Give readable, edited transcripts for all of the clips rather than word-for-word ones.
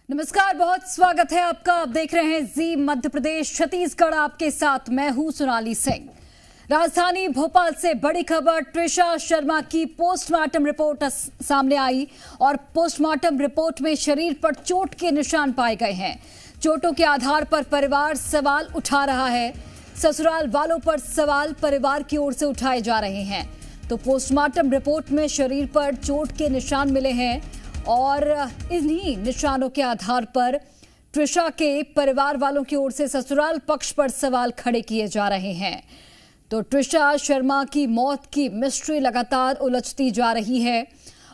नमस्कार, बहुत स्वागत है आपका। आप देख रहे हैं जी मध्य प्रदेश छत्तीसगढ़। आपके साथ मैं हूं सोनाली सिंह। राजधानी भोपाल से बड़ी खबर, ट्रिशा शर्मा की पोस्टमार्टम रिपोर्ट सामने आई और पोस्टमार्टम रिपोर्ट में शरीर पर चोट के निशान पाए गए हैं। चोटों के आधार पर परिवार सवाल उठा रहा है। ससुराल वालों पर सवाल परिवार की ओर से उठाए जा रहे हैं। तो पोस्टमार्टम रिपोर्ट में शरीर पर चोट के निशान मिले हैं और इन्हीं निशानों के आधार पर ट्रिशा के परिवार वालों की ओर से ससुराल पक्ष पर सवाल खड़े किए जा रहे हैं। तो ट्रिशा शर्मा की मौत की मिस्ट्री लगातार उलझती जा रही है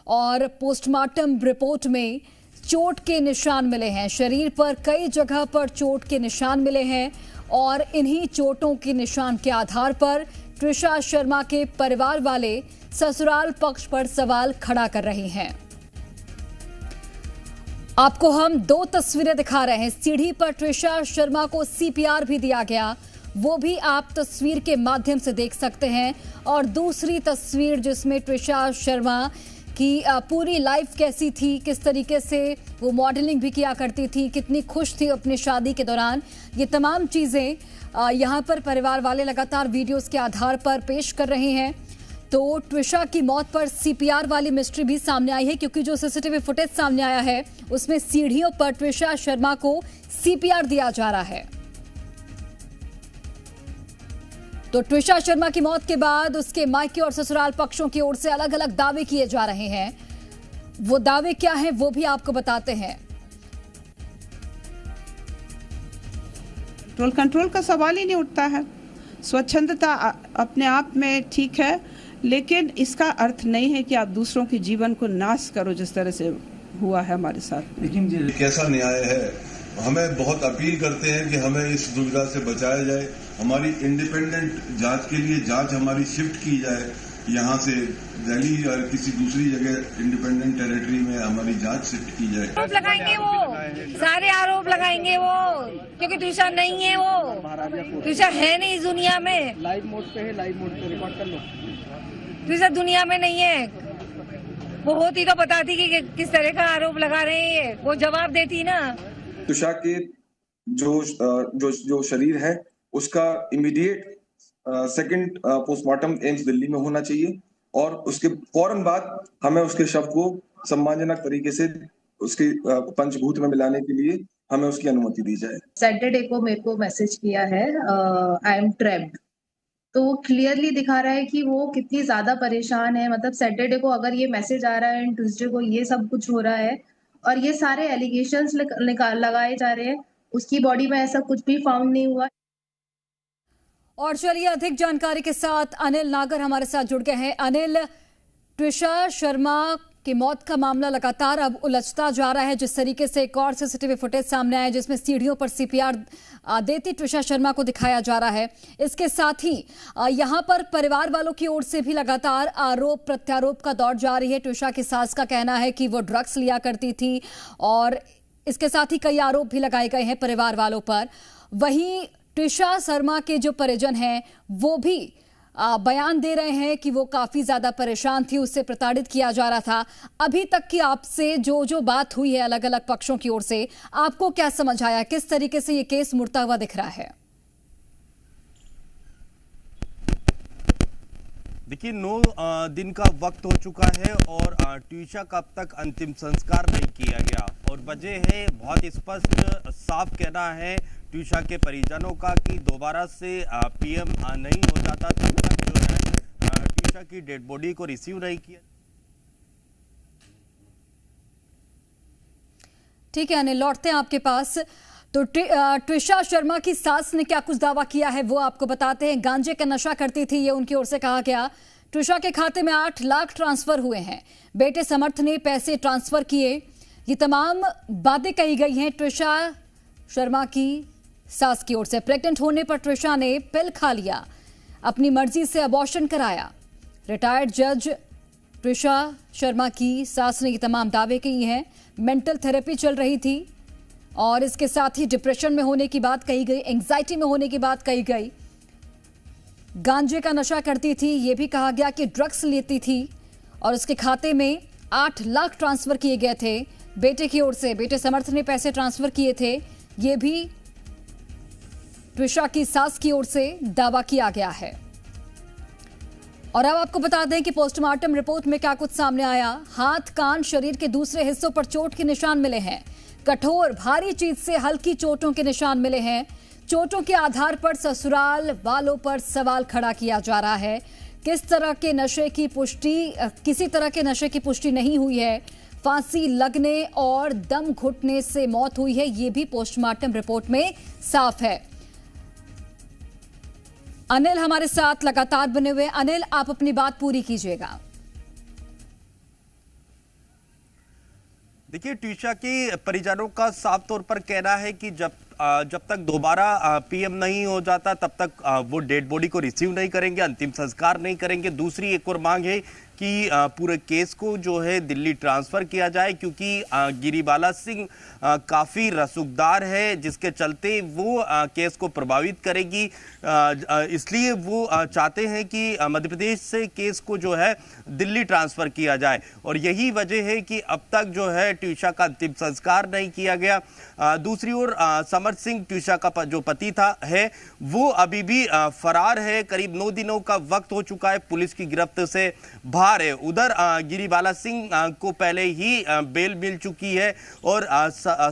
और पोस्टमार्टम रिपोर्ट में चोट के निशान मिले हैं। शरीर पर कई जगह पर चोट के निशान मिले हैं और इन्हीं चोटों के निशान के आधार पर ट्रिशा शर्मा के परिवार वाले ससुराल पक्ष पर सवाल खड़ा कर रहे हैं। आपको हम दो तस्वीरें दिखा रहे हैं। सीढ़ी पर ट्रिशा शर्मा को सीपीआर भी दिया गया, वो भी आप तस्वीर के माध्यम से देख सकते हैं। और दूसरी तस्वीर जिसमें ट्रिशा शर्मा की पूरी लाइफ कैसी थी, किस तरीके से वो मॉडलिंग भी किया करती थी, कितनी खुश थी अपनी शादी के दौरान, ये तमाम चीज़ें यहाँ पर परिवार वाले लगातार वीडियोस के आधार पर पेश कर रहे हैं। तो ट्रिशा की मौत पर सीपीआर वाली मिस्ट्री भी सामने आई है, क्योंकि जो सीसीटीवी फुटेज सामने आया है उसमें सीढ़ियों पर ट्रिशा शर्मा को सीपीआर दिया जा रहा है। तो ट्रिशा शर्मा की मौत के बाद उसके मायके और ससुराल पक्षों की ओर से अलग अलग दावे किए जा रहे हैं। वो दावे क्या हैं वो भी आपको बताते हैं। कंट्रोल का सवाल ही नहीं उठता है। स्वच्छंदता अपने आप में ठीक है, लेकिन इसका अर्थ नहीं है कि आप दूसरों के जीवन को नाश करो, जिस तरह से हुआ है हमारे साथ। लेकिन कैसा न्याय है? हमें बहुत अपील करते हैं कि हमें इस दुविधा से बचाया जाए। हमारी इंडिपेंडेंट जांच के लिए जांच हमारी शिफ्ट की जाए, यहाँ से दिल्ली या किसी दूसरी जगह इंडिपेंडेंट टेरिटरी में हमारी जांच शिफ्ट की जाए। आरोप लगाएंगे वो, सारे आरोप लगाएंगे वो, क्योंकि ट्रिशा नहीं है, वो ट्रिशा है नहीं इस दुनिया में। लाइव मोड पे है, लाइव मोड पे रिकॉर्ड कर लो। ट्रिशा दुनिया में नहीं है। वो होती तो बताती कि किस तरह का आरोप लगा रहे हैं, वो जवाब देती ना। ट्रिशा के जो शरीर है उसका immediate second postmortem AIIMS Delhi में होना चाहिए और उसके फौरन बाद हमें उसके शव को सम्मानजनक तरीके से उसके पंचभूत में मिलाने के लिए हमें उसकी अनुमति दी जाए। सैटरडे को मेरे को मैसेज किया है, आई एम ट्रैप्ड। तो वो क्लियरली दिखा रहा है कि वो कितनी ज्यादा परेशान है। मतलब सैटरडे को अगर ये मैसेज आ रहा है एंड ट्यूसडे को ये सब कुछ हो रहा है और ये सारे एलिगेशंस लगाए जा रहे हैं, उसकी बॉडी में ऐसा कुछ भी फाउंड नहीं हुआ। और चलिए अधिक जानकारी के साथ अनिल नागर हमारे साथ जुड़ गए हैं। अनिल, ट्रिशा शर्मा की मौत का मामला लगातार अब उलझता जा रहा है। जिस तरीके से एक और सीसीटीवी फुटेज सामने आया जिसमें सीढ़ियों पर सीपीआर देती ट्रिशा शर्मा को दिखाया जा रहा है, इसके साथ ही यहां पर परिवार वालों की ओर से भी लगातार आरोप प्रत्यारोप का दौर जारी है। ट्रिशा की सास का कहना है कि वो ड्रग्स लिया करती थी और इसके साथ ही कई आरोप भी लगाए गए हैं परिवार वालों पर। वहीं ट्रिशा शर्मा के जो परिजन हैं वो भी बयान दे रहे हैं कि वो काफी ज्यादा परेशान थी, उससे प्रताड़ित किया जा रहा था। अभी तक की आपसे जो बात हुई है अलग अलग पक्षों की ओर से, आपको क्या समझ आया? किस तरीके से ये केस मुड़ता हुआ दिख रहा है? देखिए, 9 दिन का वक्त हो चुका है और ट्रिशा का अब तक अंतिम संस्कार नहीं किया गया और वजह है बहुत स्पष्ट साफ कहना है ट्रिशा के परिजनों का कि दोबारा से पीएम नहीं हो जाता तब तक जो है ट्रिशा की डेड बॉडी को रिसीव नहीं किया। ठीक है अनिल, लौटते हैं आपके पास। तो ट्रिशा शर्मा की सास ने क्या कुछ दावा किया है वो आपको बताते हैं। गांजे का नशा करती थी, ये उनकी ओर से कहा गया। ट्रिशा के खाते में 8 लाख ट्रांसफर हुए हैं, बेटे समर्थ ने पैसे ट्रांसफर किए, ये तमाम बातें कही गई हैं ट्रिशा शर्मा की सास की ओर से। प्रेग्नेंट होने पर ट्रिशा ने पिल खा लिया, अपनी मर्जी से अबॉर्शन कराया। रिटायर्ड जज ट्रिशा शर्मा की सास ने ये तमाम दावे किए हैं। मेंटल थेरेपी चल रही थी और इसके साथ ही डिप्रेशन में होने की बात कही गई, एंग्जाइटी में होने की बात कही गई। गांजे का नशा करती थी, यह भी कहा गया कि ड्रग्स लेती थी और उसके खाते में 8 लाख ट्रांसफर किए गए थे। बेटे की ओर से। बेटे समर्थ ने पैसे ट्रांसफर किए थे, ये भी ट्विशा की सास की ओर से दावा किया गया है। और अब आपको बता दें कि पोस्टमार्टम रिपोर्ट में क्या कुछ सामने आया। हाथ, कान, शरीर के दूसरे हिस्सों पर चोट के निशान मिले हैं। कठोर भारी चीज से हल्की चोटों के निशान मिले हैं। चोटों के आधार पर ससुराल वालों पर सवाल खड़ा किया जा रहा है। किसी तरह के नशे की पुष्टि नहीं हुई है। फांसी लगने और दम घुटने से मौत हुई है, ये भी पोस्टमार्टम रिपोर्ट में साफ है। अनिल हमारे साथ लगातार बने हुए। अनिल, आप अपनी बात पूरी कीजिएगा। देखिए, ट्विशा के परिजनों का साफ तौर पर कहना है कि जब तक दोबारा पीएम नहीं हो जाता तब तक वो डेड बॉडी को रिसीव नहीं करेंगे, अंतिम संस्कार नहीं करेंगे। दूसरी एक और मांग है कि पूरे केस को जो है दिल्ली ट्रांसफर किया जाए, क्योंकि गिरिबाला सिंह काफ़ी रसूखदार है, जिसके चलते वो केस को प्रभावित करेगी। इसलिए वो चाहते हैं कि मध्य प्रदेश से केस को जो है दिल्ली ट्रांसफर किया जाए। और यही वजह है कि अब तक जो है ट्विशा का अंतिम संस्कार नहीं किया गया। दूसरी ओर समर्थ सिंह, ट्विशा का जो पति है, वो अभी भी फरार है। करीब 9 दिनों का वक्त हो चुका है पुलिस की गिरफ्त से बाहर है। उधर गिरिबाला सिंह को पहले ही बेल मिल चुकी है और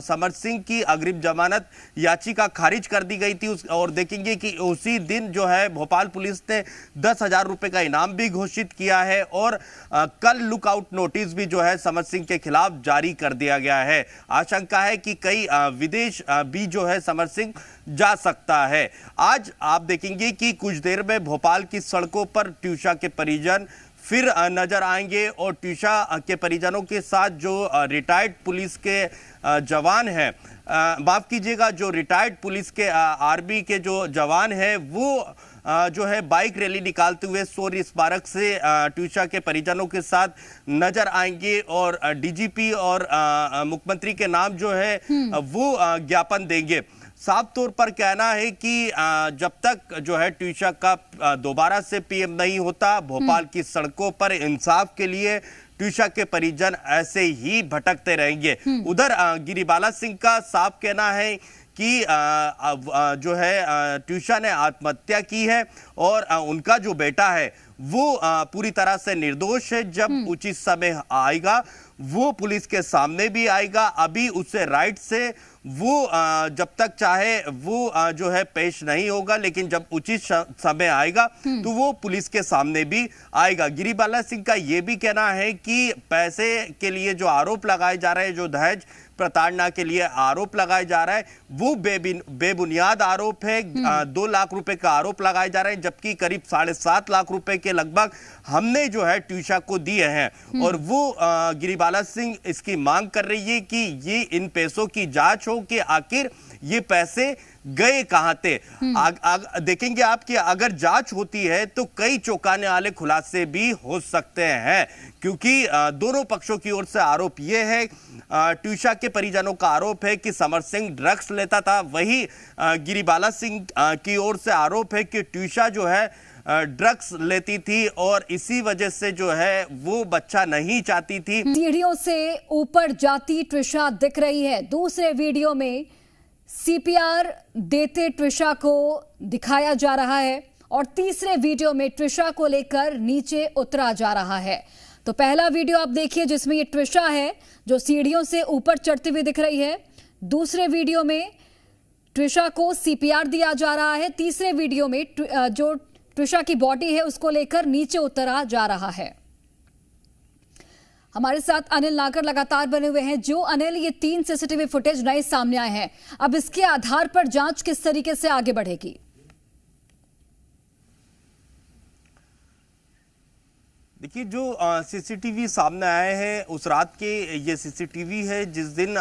समर्थ सिंह की अग्रिम जमानत याचिका खारिज कर दी गई थी। और देखेंगे कि उसी दिन जो है भोपाल पुलिस ने 10,000 रुपए का इनाम भी घोषित किया है और कल लुकआउट नोटिस भी जो है समर्थ सिंह के खिलाफ जारी कर दिया गया है। आशंका है कि कई विदेश भी जो है समर्थ सिंह जा सकता है। आज आप देखेंगे कि कुछ देर में भोपाल की सड़कों पर ट्विशा के परिजन फिर नजर आएंगे और ट्विशा के परिजनों के साथ जो रिटायर्ड पुलिस के जवान हैं, माफ कीजिएगा, जो रिटायर्ड पुलिस के आर्मी के जो जवान हैं, वो जो है बाइक रैली निकालते हुए शौर्य स्मारक से ट्विशा के परिजनों के साथ नजर आएंगे और डीजीपी और मुख्यमंत्री के नाम जो है वो ज्ञापन देंगे। साफ तौर पर कहना है कि जब तक जो है ट्विशा का दोबारा से पीएम नहीं होता, भोपाल की सड़कों पर इंसाफ के लिए ट्विशा के परिजन ऐसे ही भटकते रहेंगे। उधर गिरिबाला सिंह का साफ कहना है कि जो है ट्विशा ने आत्महत्या की है और उनका जो बेटा है वो पूरी तरह से निर्दोष है। जब उचित समय आएगा वो पुलिस के सामने भी आएगा। अभी उससे राइट से वो जब तक चाहे वो जो है पेश नहीं होगा, लेकिन जब उचित समय आएगा तो वो पुलिस के सामने भी आएगा। गिरिबाला सिंह का ये भी कहना है कि पैसे के लिए जो आरोप लगाए जा रहे हैं, जो दहेज प्रताड़ना के लिए आरोप लगाए जा रहा है, वो बेबुनियाद आरोप है। 2 लाख रुपए का आरोप लगाए जा रहे हैं, जबकि करीब 7.5 लाख रुपए के लगभग हमने जो है ट्विशा को दिए हैं। और वो गिरिबाला सिंह इसकी मांग कर रही है कि ये इन पैसों की जांच हो कि आखिर ये पैसे गए कहां थे। देखेंगे आप कि अगर जांच होती है तो कई चौंकाने वाले खुलासे भी हो सकते हैं, क्योंकि दोनों पक्षों की ओर से आरोप यह है। ट्विशा के परिजनों का आरोप है कि समर्थ सिंह ड्रग्स लेता था, वही गिरिबाला सिंह की ओर से आरोप है कि ट्विशा जो है ड्रग्स लेती थी और इसी वजह से जो है वो बच्चा नहीं चाहती थी। सीढ़ियों से ऊपर जाती ट्विशा दिख रही है। दूसरे वीडियो में सीपीआर देते ट्विशा को दिखाया जा रहा है और तीसरे वीडियो में ट्विशा को लेकर नीचे उतरा जा रहा है। तो पहला वीडियो आप देखिए जिसमें ये ट्विशा है जो सीढ़ियों से ऊपर चढ़ती हुई दिख रही है। दूसरे वीडियो में ट्विशा को सीपीआर दिया जा रहा है। तीसरे वीडियो में जो ट्विशा की बॉडी है उसको लेकर नीचे उतरा जा रहा है। हमारे साथ अनिल नागर लगातार बने हुए हैं। जो अनिल, ये 3 सीसीटीवी फुटेज नए सामने आए हैं, अब इसके आधार पर जांच किस तरीके से आगे बढ़ेगी? देखिए, जो सीसीटीवी सामने आए हैं उस रात के ये सीसीटीवी है जिस दिन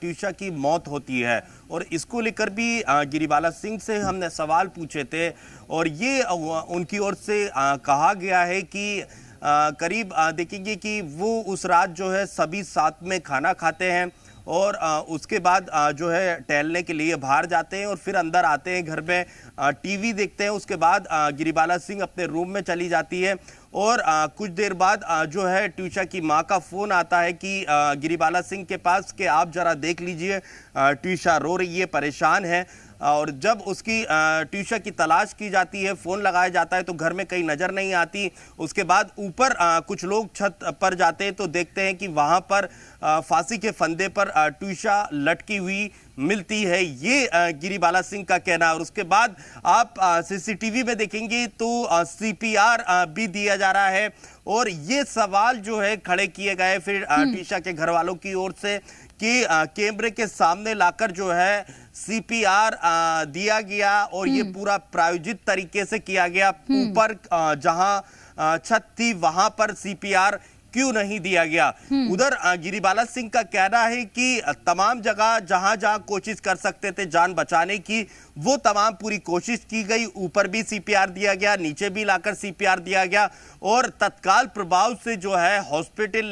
ट्विशा की मौत होती है और इसको लेकर भी गिरिबाला सिंह से हमने सवाल पूछे थे और ये उनकी ओर से कहा गया है कि करीब देखेंगे कि वो उस रात जो है सभी साथ में खाना खाते हैं और उसके बाद जो है टहलने के लिए बाहर जाते हैं और फिर अंदर आते हैं, घर में टीवी देखते हैं। उसके बाद गिरिबाला सिंह अपने रूम में चली जाती है और कुछ देर बाद जो है ट्यूशा की मां का फोन आता है कि गिरिबाला सिंह के पास कि आप जरा देख लीजिए, ट्यूशा रो रही है, परेशान है। और जब उसकी ट्यूशा की तलाश की जाती है, फ़ोन लगाया जाता है तो घर में कहीं नज़र नहीं आती। उसके बाद ऊपर कुछ लोग छत पर जाते हैं तो देखते हैं कि वहाँ पर फांसी के फंदे पर ट्यूशा लटकी हुई मिलती है। ये गिरिबाला सिंह का कहना है। और उसके बाद आप सीसीटीवी में देखेंगे तो सीपीआर भी दिया जा रहा है और ये सवाल जो है खड़े किए गए फिर ट्यूशा के घर वालों की ओर से कि कैमरे के सामने लाकर जो है सीपीआर दिया गया और ये पूरा प्रायोजित तरीके से किया गया। ऊपर जहां छत थी वहां पर सीपीआर क्यों नहीं दिया गया? उधर गिरिबाला सिंह का कहना है कि तमाम जगह जहां जहां कोशिश कर सकते थे जान बचाने की, वो तमाम पूरी कोशिश की गई। ऊपर भी सीपीआर दिया गया, नीचे भी लाकर सीपीआर दिया गया और तत्काल प्रभाव से जो है हॉस्पिटल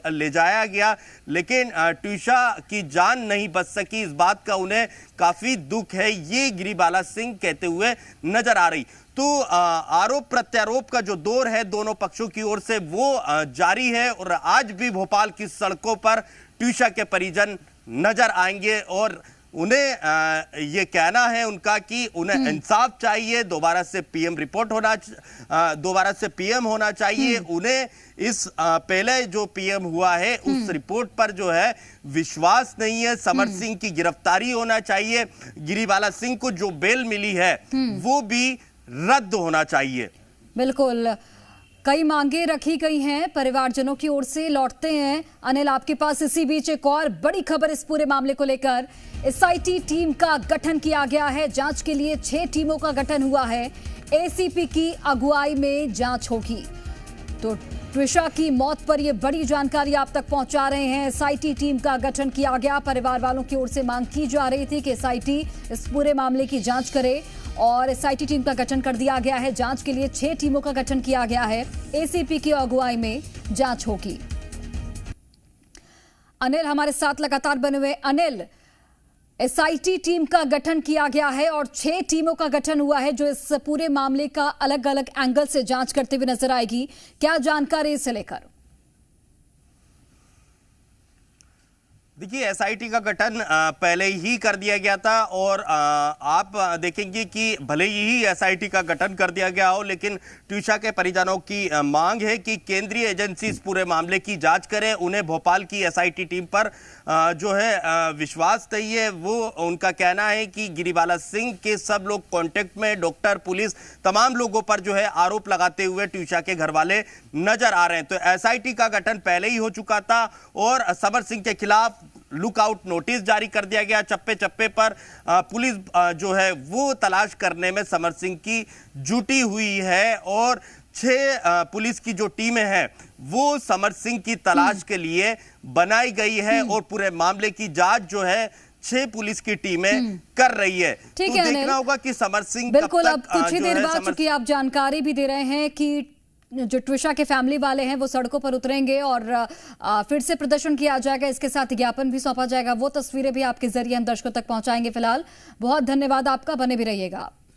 ले जाया गया, लेकिन ट्यूशा की जान नहीं बच सकी। इस बात का उन्हें काफी दुख है, ये गिरिबाला सिंह कहते हुए नजर आ रही। तो आरोप प्रत्यारोप का जो दौर है दोनों पक्षों की ओर से वो जारी है और आज भी भोपाल की सड़कों पर ट्यूशा के परिजन नजर आएंगे और उन्हें ये कहना है उनका कि उन्हें इंसाफ चाहिए, दोबारा से पीएम होना चाहिए। उन्हें इस पहले जो पीएम हुआ है उस रिपोर्ट पर जो है विश्वास नहीं है। समर सिंह की गिरफ्तारी होना चाहिए, गिरिबाला सिंह को जो बेल मिली है वो भी रद्द होना चाहिए। बिल्कुल, कई मांगे रखी गई हैं परिवारजनों की ओर से। लौटते हैं अनिल आपके पास। इसी बीच एक और बड़ी खबर इस पूरे मामले को लेकर, एसआईटी टीम का गठन किया गया है। जांच के लिए 6 टीमों का गठन हुआ है। एसीपी की अगुवाई में जांच होगी। तो ट्विशा की मौत पर यह बड़ी जानकारी आप तक पहुंचा रहे हैं। एसआईटी टीम का गठन किया गया। परिवार वालों की ओर से मांग की जा रही थी कि एसआईटी इस पूरे मामले की जांच करे और एसआईटी टीम का गठन कर दिया गया है। जांच के लिए 6 टीमों का गठन किया गया है। एसीपी की अगुवाई में जांच होगी। अनिल हमारे साथ लगातार बने हुए। अनिल, एसआईटी टीम का गठन किया गया है और 6 टीमों का गठन हुआ है जो इस पूरे मामले का अलग अलग एंगल से जांच करते हुए नजर आएगी। क्या जानकारी इसे लेकर? देखिए, एसआईटी का गठन पहले ही कर दिया गया था और आप देखेंगे कि भले ही एसआईटी का गठन कर दिया गया हो, लेकिन ट्यूशा के परिजनों की मांग है कि केंद्रीय एजेंसी इस पूरे मामले की जांच करे। उन्हें भोपाल की एसआईटी टीम पर जो है विश्वास नहीं है। वो उनका कहना है कि गिरिबाला सिंह के सब लोग कांटेक्ट में, डॉक्टर, पुलिस, तमाम लोगों पर जो है आरोप लगाते हुए ट्यूशा के घर वाले नजर आ रहे हैं। तो एसआईटी का गठन पहले ही हो चुका था और समर सिंह के खिलाफ लुकआउट नोटिस जारी कर दिया गया। चप्पे चप्पे पर पुलिस जो है वो तलाश करने में समर सिंह की जुटी हुई है और 6 पुलिस की जो टीमें हैं वो समर सिंह की तलाश के लिए बनाई गई है और पूरे मामले की जांच जो है 6 पुलिस की टीमें कर रही है। ठीक तो है, देखना होगा कि समर सिंह बिल्कुल अब कुछ ही देर बाद, चूंकि आप जानकारी भी दे रहे हैं कि जो ट्विशा के फैमिली वाले हैं वो सड़कों पर उतरेंगे और फिर से प्रदर्शन किया जाएगा। इसके साथ ज्ञापन भी सौंपा जाएगा। वो तस्वीरें भी आपके जरिए हम दर्शकों तक पहुंचाएंगे। फिलहाल बहुत धन्यवाद आपका, बने भी रहिएगा।